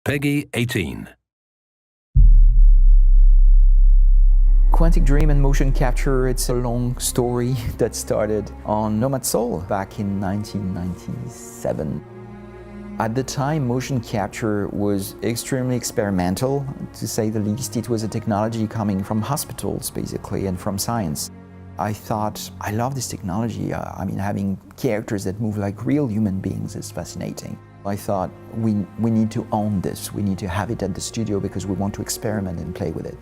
Peggy 18. Quantic Dream and motion capture, it's a long story that started on Nomad Soul back in 1997. At the time, motion capture was extremely experimental, to say the least. It was a technology coming from hospitals, basically, and from science. I thought, I love this technology. Having characters that move like real human beings is fascinating. I thought, we need to own this. We need to have it at the studio because we want to experiment and play with it.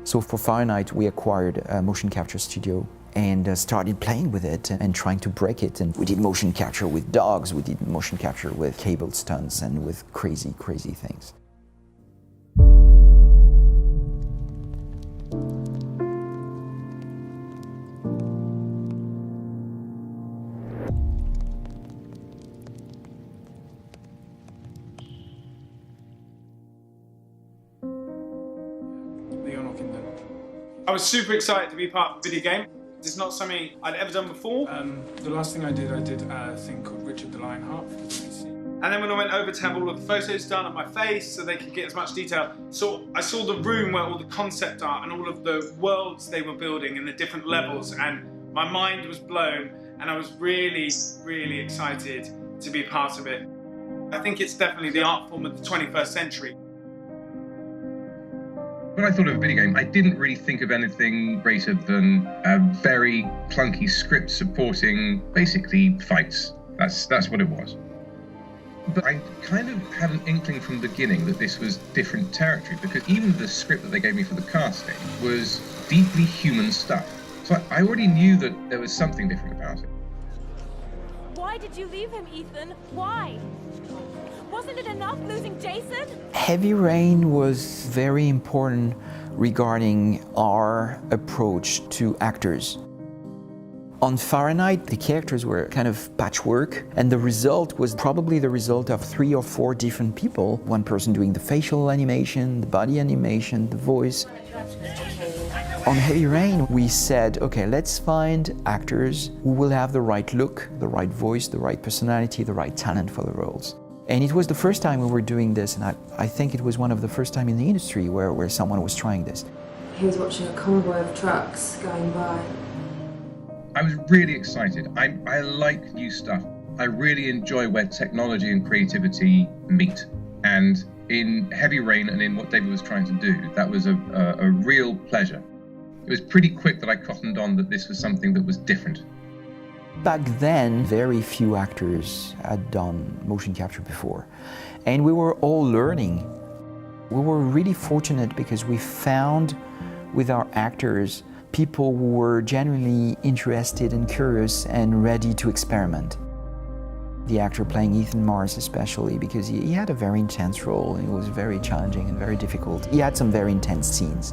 So for Fahrenheit, we acquired a motion capture studio and started playing with it and trying to break it. And we did motion capture with dogs, we did motion capture with cable stunts and with crazy, crazy things. I was super excited to be part of the video game. It's not something I'd ever done before. The last thing I did a thing called Richard the Lionheart for the PC. And then when I went over to have all of the photos done of my face so they could get as much detail, so I saw the room where all the concept art and all of the worlds they were building and the different levels, and my mind was blown, and I was really, really excited to be part of it. I think it's definitely the art form of the 21st century. When I thought of a video game, I didn't really think of anything greater than a very clunky script supporting basically fights. That's what it was. But I kind of had an inkling from the beginning that this was different territory, because even the script that they gave me for the casting was deeply human stuff. So I already knew that there was something different about it. Why did you leave him, Ethan? Why? Wasn't it enough losing Jason? Heavy Rain was very important regarding our approach to actors. On Fahrenheit, the characters were kind of patchwork, and the result was probably the result of 3 or 4 different people. One person doing the facial animation, the body animation, the voice. On Heavy Rain, we said, okay, let's find actors who will have the right look, the right voice, the right personality, the right talent for the roles. And it was the first time we were doing this, and I think it was one of the first time in the industry where someone was trying this. He was watching a convoy of trucks going by. I was really excited. I like new stuff. I really enjoy where technology and creativity meet. And in Heavy Rain and in what David was trying to do, that was a real pleasure. It was pretty quick that I cottoned on that this was something that was different. Back then, very few actors had done motion capture before, and we were all learning. We were really fortunate because we found with our actors people who were genuinely interested and curious and ready to experiment. The actor playing Ethan Mars especially, because he had a very intense role and it was very challenging and very difficult. He had some very intense scenes.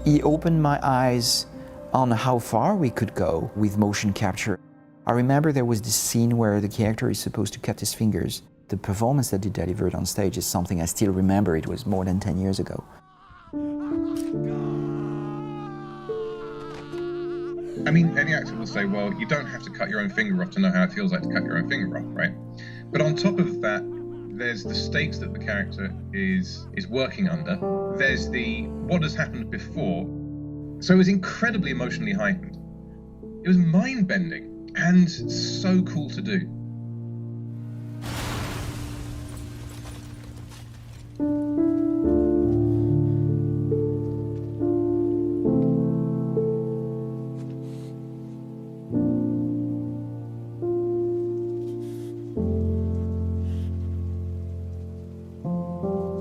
He opened my eyes on how far we could go with motion capture. I remember there was this scene where the character is supposed to cut his fingers. The performance that he delivered on stage is something I still remember. It was more than 10 years ago. I mean, any actor will say, well, you don't have to cut your own finger off to know how it feels like to cut your own finger off, right? But on top of that, there's the stakes that the character is working under. There's the what has happened before. So it was incredibly emotionally heightened. It was mind-bending and so cool to do.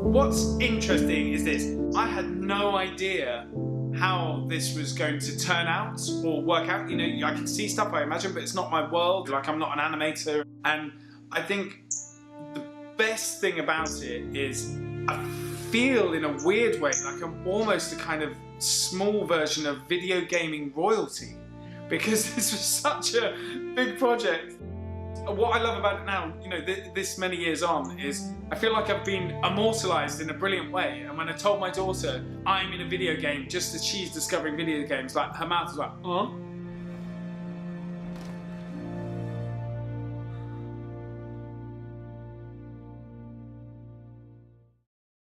What's interesting is this. I had no idea how this was going to turn out or work out. You know, I can see stuff, I imagine, but it's not my world. Like, I'm not an animator. And I think the best thing about it is I feel in a weird way like I'm almost a kind of small version of video gaming royalty, because this was such a big project. What I love about it now, you know, this many years on, is I feel like I've been immortalised in a brilliant way. And when I told my daughter I'm in a video game just as she's discovering video games, like her mouth was like, huh?